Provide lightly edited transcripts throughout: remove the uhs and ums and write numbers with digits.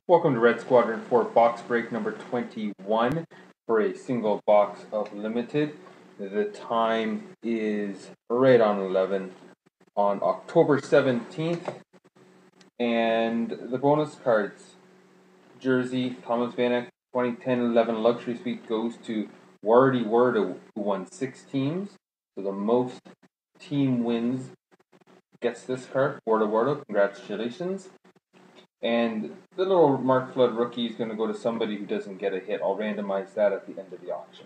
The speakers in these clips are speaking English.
Welcome to Redsquadron4 Box Break number 21 for a single box of Limited. The time is right on 11 on October 17th. And the bonus cards, jersey, Thomas Vanek, 2010-11 Luxury Suite goes to Wardy Ward, who won 6 teams. So the most team wins gets this card. Wardo, congratulations. And the little Mark Flood rookie is going to go to somebody who doesn't get a hit. I'll randomize that at the end of the auction.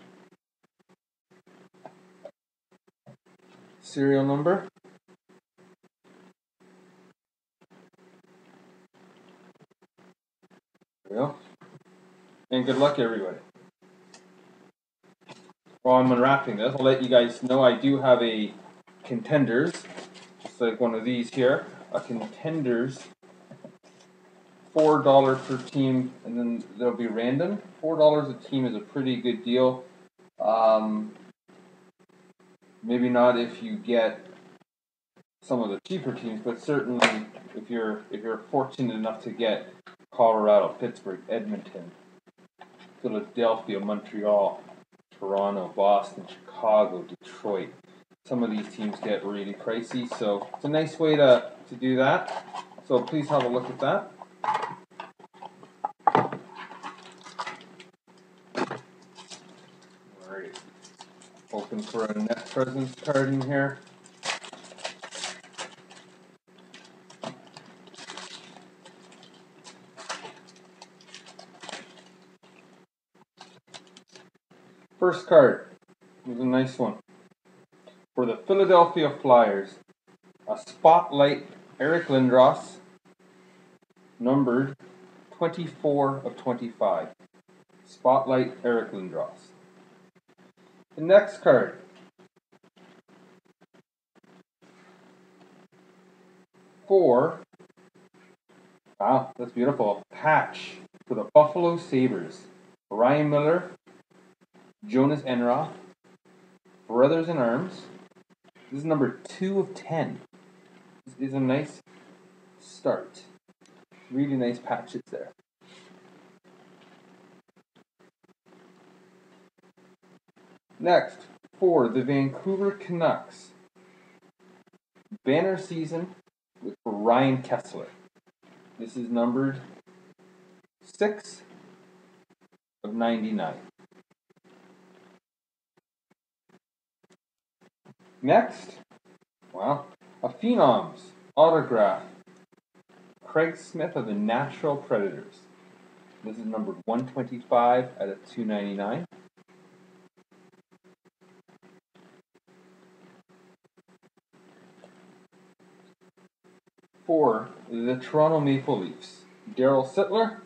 Serial number. There we go. And good luck, everybody. While I'm unwrapping this, I'll let you guys know I do have a Contenders, just like one of these here. A Contenders, $4 per team, and then they'll be random. $4 a team is a pretty good deal. Maybe not if you get some of the cheaper teams, but certainly if you're fortunate enough to get Colorado, Pittsburgh, Edmonton, Philadelphia, Montreal, Toronto, Boston, Chicago, Detroit. Some of these teams get really pricey, so it's a nice way to do that. So please have a look at that. Alright, open for a net presence card in here. First card was a nice one. For the Philadelphia Flyers, a Spotlight Eric Lindros, numbered 24 of 25. Spotlight Eric Lindros. The next card, wow, that's beautiful, patch for the Buffalo Sabres. Ryan Miller, Jonas Enroth, Brothers in Arms. This is number 2 of 10. This is a nice start. Really nice patches there. Next, for the Vancouver Canucks, banner season with Ryan Kesler. This is numbered 6 of 99. Next, wow, a Phenoms autograph, Craig Smith of the Nashville Predators. This is numbered 125 out of 299. For the Toronto Maple Leafs, Daryl Sittler,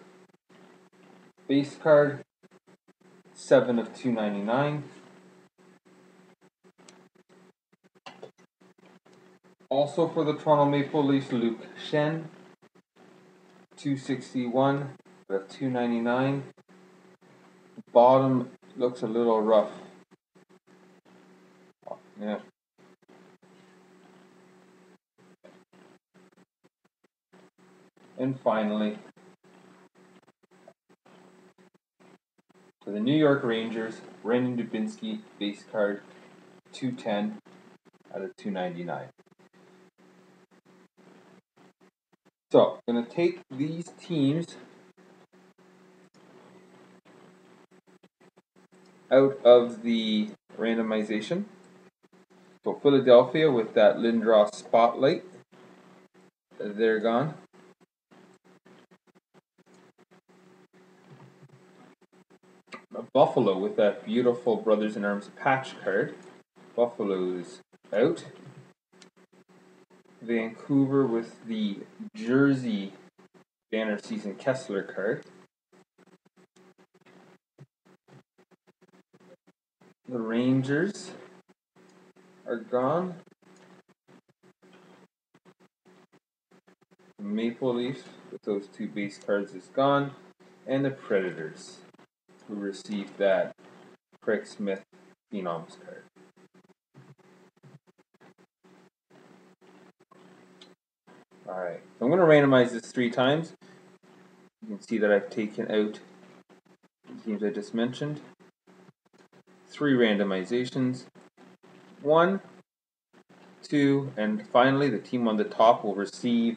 base card, 7 of 299. Also for the Toronto Maple Leafs, Luke Schenn, 261 out of 299. Bottom looks a little rough. Yeah. And finally, for the New York Rangers, Brandon Dubinsky, base card, 210 out of 299. So, I'm going to take these teams out of the randomization. So, Philadelphia with that Lindros Spotlight, they're gone. Buffalo with that beautiful Brothers in Arms patch card. Buffalo's out. Vancouver with the jersey banner season Kessler card. The Rangers are gone. The Maple Leafs with those 2 base cards is gone. And the Predators, who received that Craig Smith Phenoms card. Alright, so I'm going to randomize this 3 times. You can see that I've taken out the teams I just mentioned. 3 randomizations. 1, 2, and finally the team on the top will receive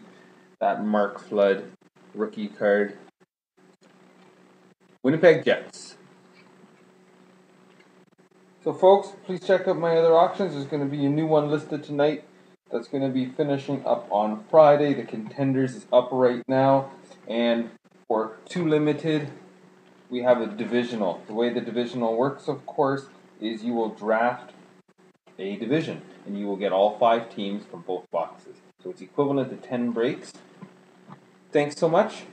that Mark Flood rookie card. Winnipeg Jets. So folks, please check out my other auctions. There's going to be a new one listed tonight that's going to be finishing up on Friday. The Contenders is up right now. And for 2 limited, we have a divisional. The way the divisional works, of course, is you will draft a division, and you will get all 5 teams from both boxes. So it's equivalent to 10 breaks. Thanks so much.